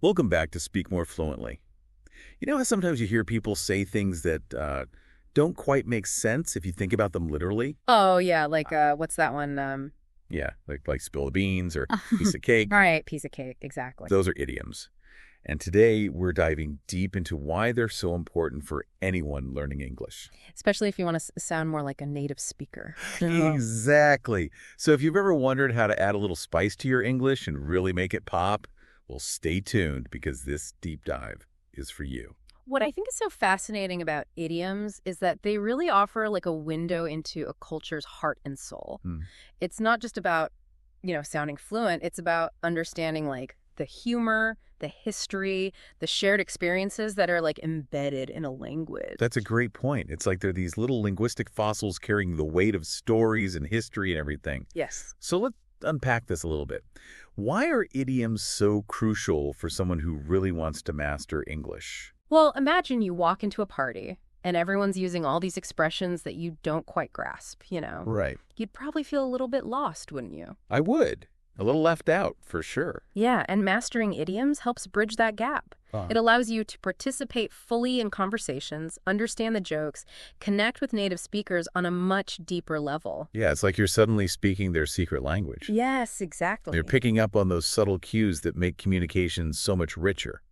Welcome back to Speak More Fluently. You know how sometimes you hear people say things that don't quite make sense if you think about them literally? Oh, yeah, like, what's that one? Yeah, like spill the beans or piece of cake. Right, piece of cake, exactly. Those are idioms. And today we're diving deep into why they're so important for anyone learning English. Especially if you want to sound more like a native speaker. Exactly. So if you've ever wondered how to add a little spice to your English and really make it pop, well, stay tuned because this deep dive is for you. What I think is so fascinating about idioms is that they really offer like a window into a culture's heart and soul. Hmm. It's not just about, sounding fluent. It's about understanding like the humor, the history, the shared experiences that are like embedded in a language. That's a great point. It's like they're these little linguistic fossils carrying the weight of stories and history and everything. Yes. So let's unpack this a little bit. Why are idioms so crucial for someone who really wants to master English? Well, imagine you walk into a party and everyone's using all these expressions that you don't quite grasp. Right. You'd probably feel a little bit lost, wouldn't you? I would. A little left out, for sure. Yeah, and mastering idioms helps bridge that gap. It allows you to participate fully in conversations, understand the jokes, connect with native speakers on a much deeper level. Yeah, it's like you're suddenly speaking their secret language. Yes, exactly. You're picking up on those subtle cues that make communication so much richer.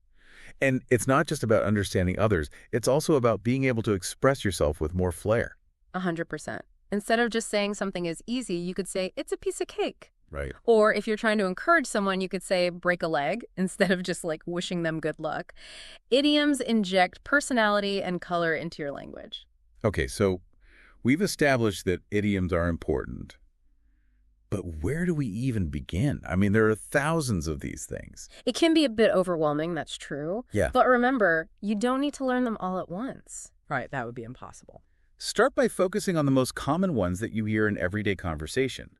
And it's not just about understanding others, it's also about being able to express yourself with more flair. 100%. Instead of just saying something is easy, you could say, it's a piece of cake. Right. Or if you're trying to encourage someone, you could say break a leg instead of just like wishing them good luck. Idioms inject personality and color into your language. Okay, so we've established that idioms are important. But where do we even begin? I mean, there are thousands of these things. It can be a bit overwhelming, that's true. Yeah. But remember, you don't need to learn them all at once. Right, that would be impossible. Start by focusing on the most common ones that you hear in everyday conversation.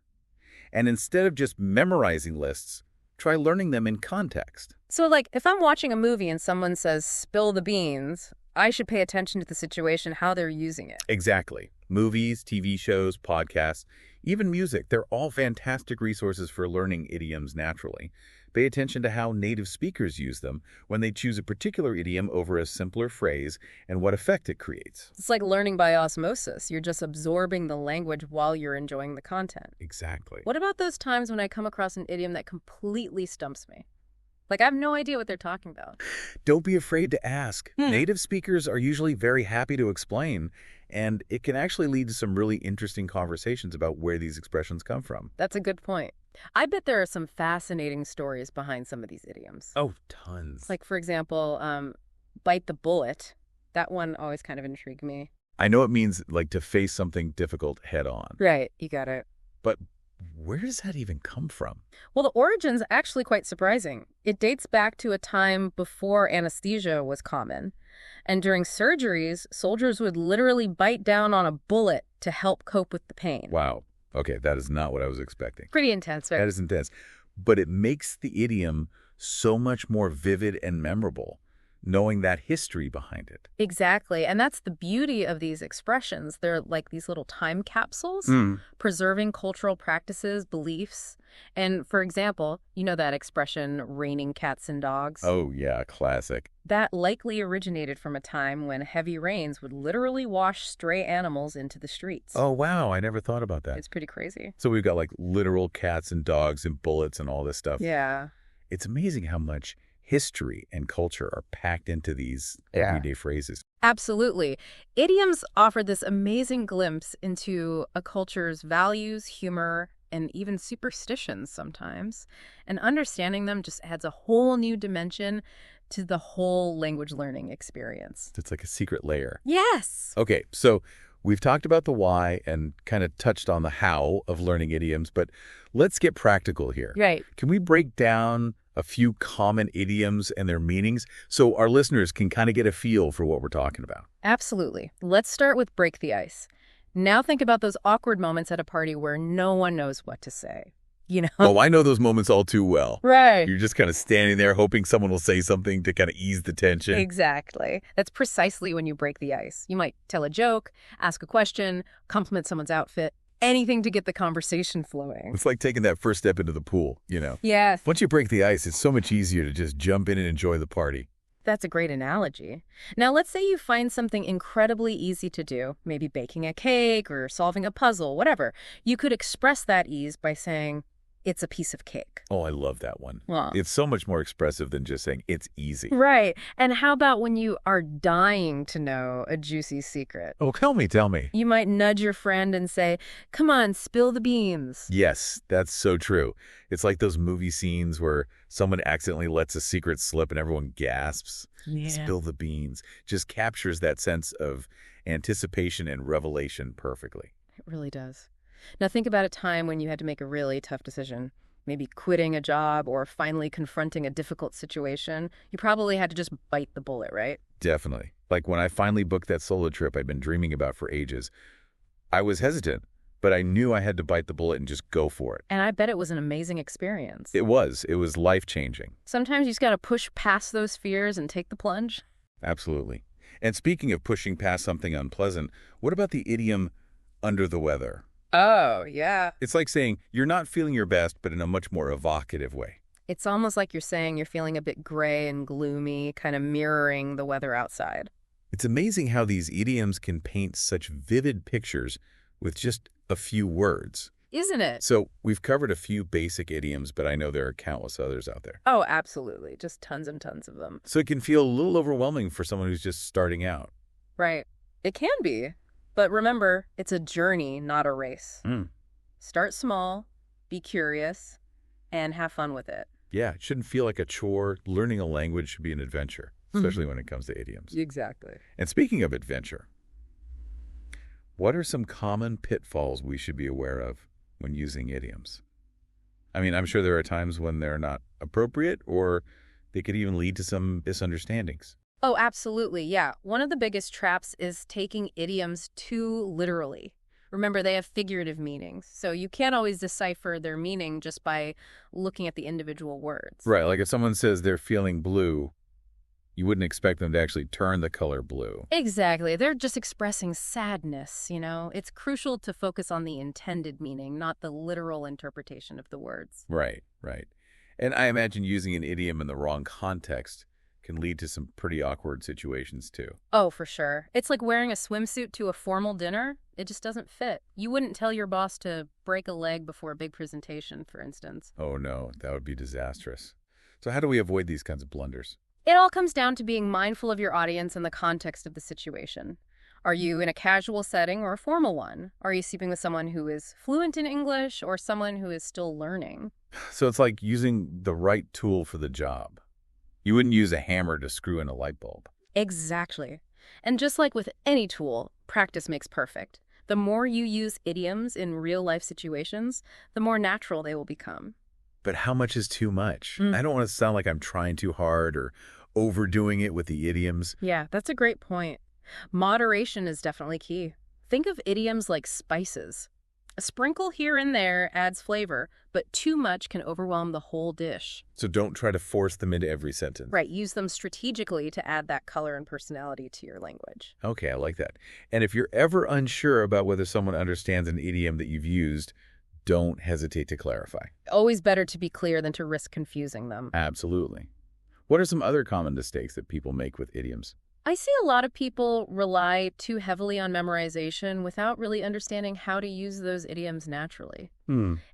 And instead of just memorizing lists, try learning them in context. So, like, if I'm watching a movie and someone says, spill the beans, I should pay attention to the situation, how they're using it. Exactly. Movies, TV shows, podcasts, even music, they're all fantastic resources for learning idioms naturally. Pay attention to how native speakers use them when they choose a particular idiom over a simpler phrase and what effect it creates. It's like learning by osmosis. You're just absorbing the language while you're enjoying the content. Exactly. What about those times when I come across an idiom that completely stumps me? Like, I have no idea what they're talking about. Don't be afraid to ask. Native speakers are usually very happy to explain, and it can actually lead to some really interesting conversations about where these expressions come from. That's a good point. I bet there are some fascinating stories behind some of these idioms. Oh, tons. Like, for example, bite the bullet. That one always kind of intrigued me. I know it means like to face something difficult head on, Right, you got it. but where does that even come from? Well, the origin's actually quite surprising. It dates back to a time before anesthesia was common. And during surgeries, soldiers would literally bite down on a bullet to help cope with the pain. Wow. Okay, that is not what I was expecting. Pretty intense, right? That is intense. But it makes the idiom so much more vivid and memorable, knowing that history behind it. Exactly. And that's the beauty of these expressions. They're like these little time capsules, preserving cultural practices, beliefs. And for example, you know that expression, raining cats and dogs? Oh, yeah, classic. That likely originated from a time when heavy rains would literally wash stray animals into the streets. Oh, wow, I never thought about that. It's pretty crazy. So we've got like literal cats and dogs and bullets and all this stuff. Yeah. It's amazing how much history and culture are packed into these everyday phrases. Absolutely. Idioms offer this amazing glimpse into a culture's values, humor, and even superstitions sometimes. And understanding them just adds a whole new dimension to the whole language learning experience. It's like a secret layer. Yes. Okay, so we've talked about the why and kind of touched on the how of learning idioms, but let's get practical here. Right. Can we break down a few common idioms and their meanings so our listeners can kind of get a feel for what we're talking about? Absolutely. Let's start with break the ice. Now think about those awkward moments at a party where no one knows what to say. Oh, I know those moments all too well. Right. You're just kind of standing there hoping someone will say something to kind of ease the tension. Exactly. That's precisely when you break the ice. You might tell a joke, ask a question, compliment someone's outfit. anything to get the conversation flowing. It's like taking that first step into the pool, you know. Yes, Once you break the ice, it's so much easier to just jump in and enjoy the party. that's a great analogy. Now, let's say you find something incredibly easy to do, maybe baking a cake or solving a puzzle, whatever. You could express that ease by saying, it's a piece of cake. Oh, I love that one. Well, It's so much more expressive than just saying it's easy. right. And how about when you are dying to know a juicy secret? Oh, tell me. You might nudge your friend and say, come on, spill the beans. Yes, that's so true. It's like those movie scenes where someone accidentally lets a secret slip and everyone gasps. Yeah. Spill the beans. Just captures that sense of anticipation and revelation perfectly. It really does. Now think about a time when you had to make a really tough decision, maybe quitting a job or finally confronting a difficult situation. You probably had to just bite the bullet, right? Definitely. Like when I finally booked that solo trip I'd been dreaming about for ages, I was hesitant, but I knew I had to bite the bullet and just go for it. And I bet it was an amazing experience. It was life-changing. Sometimes you just got to push past those fears and take the plunge. Absolutely. And speaking of pushing past something unpleasant, what about the idiom under the weather? Oh, yeah. It's like saying you're not feeling your best, but in a much more evocative way. It's almost like you're saying you're feeling a bit gray and gloomy, kind of mirroring the weather outside. It's amazing how these idioms can paint such vivid pictures with just a few words. Isn't it? So we've covered a few basic idioms, but I know there are countless others out there. Oh, absolutely. Just tons and tons of them. So it can feel a little overwhelming for someone who's just starting out. Right. It can be. But remember, it's a journey, not a race. Start small, be curious, and have fun with it. Yeah, it shouldn't feel like a chore. Learning a language should be an adventure, especially when it comes to idioms. Exactly. And speaking of adventure, what are some common pitfalls we should be aware of when using idioms? I mean, I'm sure there are times when they're not appropriate or they could even lead to some misunderstandings. Oh, absolutely. Yeah. One of the biggest traps is taking idioms too literally. Remember, they have figurative meanings, so you can't always decipher their meaning just by looking at the individual words. Right, like if someone says they're feeling blue, you wouldn't expect them to actually turn the color blue. Exactly. They're just expressing sadness, you know? It's crucial to focus on the intended meaning, not the literal interpretation of the words. Right. And I imagine using an idiom in the wrong context can lead to some pretty awkward situations too. Oh, for sure. It's like wearing a swimsuit to a formal dinner. It just doesn't fit. You wouldn't tell your boss to break a leg before a big presentation, for instance. Oh no, that would be disastrous. So how do we avoid these kinds of blunders? It all comes down to being mindful of your audience and the context of the situation. Are you in a casual setting or a formal one? Are you speaking with someone who is fluent in English or someone who is still learning? So it's like using the right tool for the job. You wouldn't use a hammer to screw in a light bulb. Exactly. And just like with any tool, practice makes perfect. The more you use idioms in real-life situations, the more natural they will become. But how much is too much? I don't want to sound like I'm trying too hard or overdoing it with the idioms. Yeah, that's a great point. Moderation is definitely key. Think of idioms like spices. A sprinkle here and there adds flavor, but too much can overwhelm the whole dish. So don't try to force them into every sentence. Right, use them strategically to add that color and personality to your language. Okay, I like that. And if you're ever unsure about whether someone understands an idiom that you've used, don't hesitate to clarify. Always better to be clear than to risk confusing them. Absolutely. What are some other common mistakes that people make with idioms? I see a lot of people rely too heavily on memorization without really understanding how to use those idioms naturally.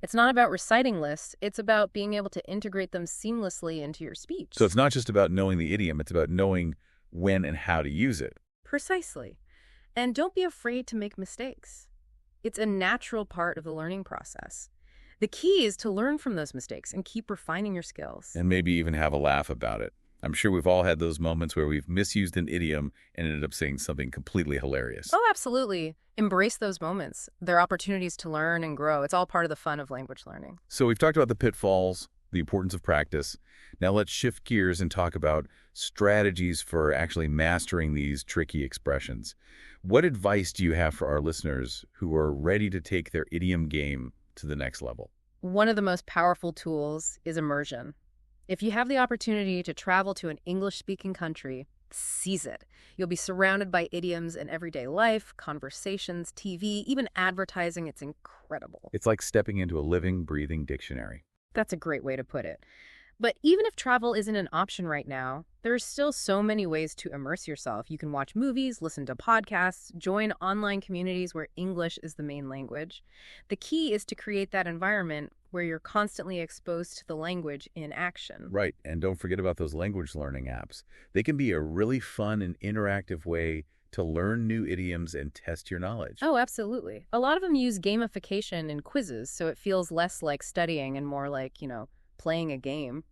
It's not about reciting lists, it's about being able to integrate them seamlessly into your speech. So it's not just about knowing the idiom, it's about knowing when and how to use it. Precisely. And don't be afraid to make mistakes. It's a natural part of the learning process. The key is to learn from those mistakes and keep refining your skills. And maybe even have a laugh about it. I'm sure we've all had those moments where we've misused an idiom and ended up saying something completely hilarious. Oh, absolutely. Embrace those moments. They're opportunities to learn and grow. It's all part of the fun of language learning. So we've talked about the pitfalls, the importance of practice. Now let's shift gears and talk about strategies for actually mastering these tricky expressions. What advice do you have for our listeners who are ready to take their idiom game to the next level? One of the most powerful tools is immersion. If you have the opportunity to travel to an English-speaking country, seize it. You'll be surrounded by idioms in everyday life, conversations, TV, even advertising. It's incredible. It's like stepping into a living, breathing dictionary. That's a great way to put it. But even if travel isn't an option right now, there are still so many ways to immerse yourself. You can watch movies, listen to podcasts, join online communities where English is the main language. The key is to create that environment where you're constantly exposed to the language in action. Right, and don't forget about those language learning apps. They can be a really fun and interactive way to learn new idioms and test your knowledge. Oh, absolutely. A lot of them use gamification and quizzes, so it feels less like studying and more like, playing a game.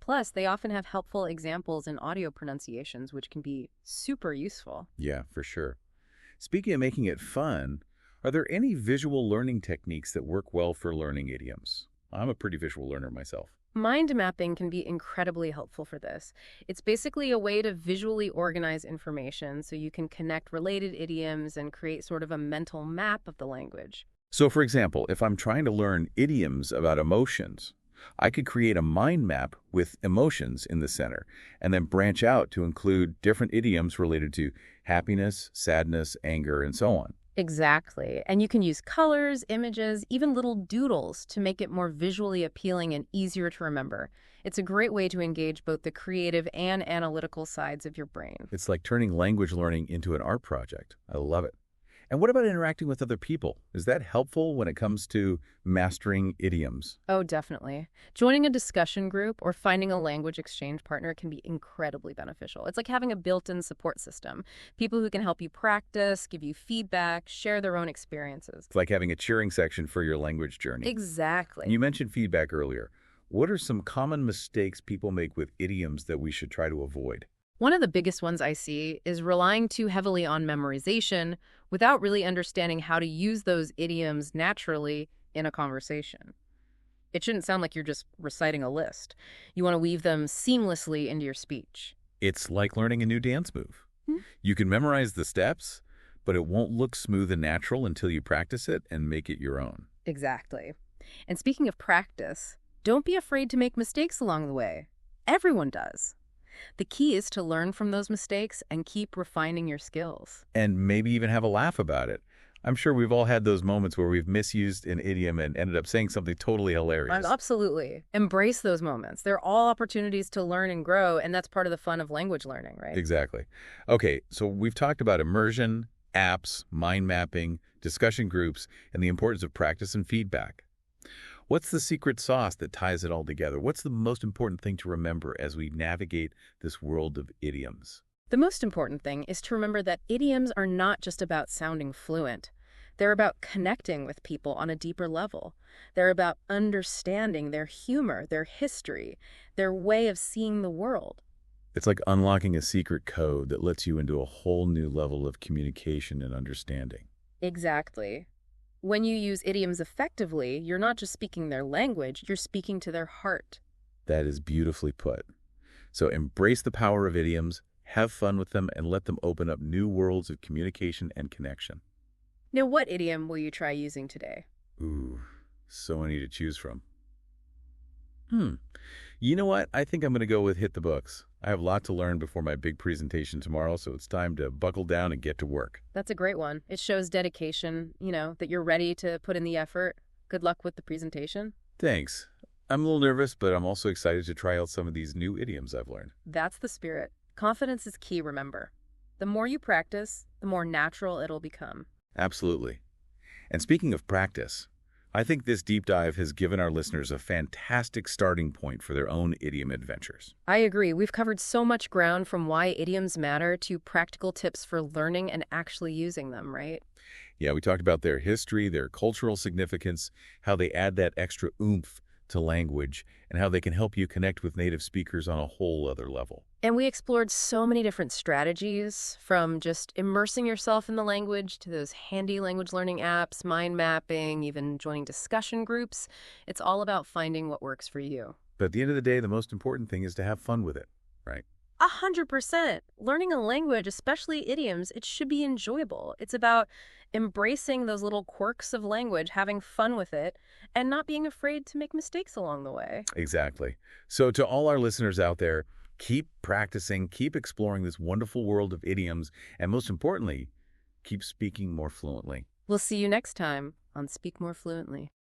Plus, they often have helpful examples and audio pronunciations, which can be super useful. Yeah, for sure. Speaking of making it fun, are there any visual learning techniques that work well for learning idioms? I'm a pretty visual learner myself. Mind mapping can be incredibly helpful for this. It's basically a way to visually organize information so you can connect related idioms and create sort of a mental map of the language. So, for example, if I'm trying to learn idioms about emotions, I could create a mind map with emotions in the center and then branch out to include different idioms related to happiness, sadness, anger, and so on. Exactly. And you can use colors, images, even little doodles to make it more visually appealing and easier to remember. It's a great way to engage both the creative and analytical sides of your brain. It's like turning language learning into an art project. I love it. And what about interacting with other people? Is that helpful when it comes to mastering idioms? Oh, definitely. Joining a discussion group or finding a language exchange partner can be incredibly beneficial. It's like having a built-in support system. People who can help you practice, give you feedback, share their own experiences. It's like having a cheering section for your language journey. Exactly. You mentioned feedback earlier. What are some common mistakes people make with idioms that we should try to avoid? One of the biggest ones I see is relying too heavily on memorization without really understanding how to use those idioms naturally in a conversation. It shouldn't sound like you're just reciting a list. You want to weave them seamlessly into your speech. It's like learning a new dance move. Hmm. You can memorize the steps, but it won't look smooth and natural until you practice it and make it your own. Exactly. And speaking of practice, don't be afraid to make mistakes along the way. Everyone does. The key is to learn from those mistakes and keep refining your skills. And maybe even have a laugh about it. I'm sure we've all had those moments where we've misused an idiom and ended up saying something totally hilarious. Absolutely. Embrace those moments. They're all opportunities to learn and grow, and that's part of the fun of language learning, right? Exactly. Okay, so we've talked about immersion, apps, mind mapping, discussion groups, and the importance of practice and feedback. What's the secret sauce that ties it all together? What's the most important thing to remember as we navigate this world of idioms? The most important thing is to remember that idioms are not just about sounding fluent. They're about connecting with people on a deeper level. They're about understanding their humor, their history, their way of seeing the world. It's like unlocking a secret code that lets you into a whole new level of communication and understanding. Exactly. When you use idioms effectively, you're not just speaking their language, you're speaking to their heart. That is beautifully put. So embrace the power of idioms, have fun with them, and let them open up new worlds of communication and connection. Now, what idiom will you try using today? Ooh, so many to choose from. You know what? I think I'm going to go with hit the books. I have a lot to learn before my big presentation tomorrow, so it's time to buckle down and get to work. That's a great one. It shows dedication, that you're ready to put in the effort. Good luck with the presentation. Thanks. I'm a little nervous, but I'm also excited to try out some of these new idioms I've learned. That's the spirit. Confidence is key, remember. The more you practice, the more natural it'll become. Absolutely. And speaking of practice, I think this deep dive has given our listeners a fantastic starting point for their own idiom adventures. I agree. We've covered so much ground from why idioms matter to practical tips for learning and actually using them, right? Yeah, we talked about their history, their cultural significance, how they add that extra oomph to language, and how they can help you connect with native speakers on a whole other level. And we explored so many different strategies, from just immersing yourself in the language to those handy language learning apps, mind mapping, even joining discussion groups. It's all about finding what works for you. But at the end of the day, the most important thing is to have fun with it, right? 100%. Learning a language, especially idioms, it should be enjoyable. It's about embracing those little quirks of language, having fun with it, and not being afraid to make mistakes along the way. Exactly. So to all our listeners out there, Keep practicing, keep exploring this wonderful world of idioms, and most importantly, keep speaking more fluently. We'll see you next time on Speak More Fluently.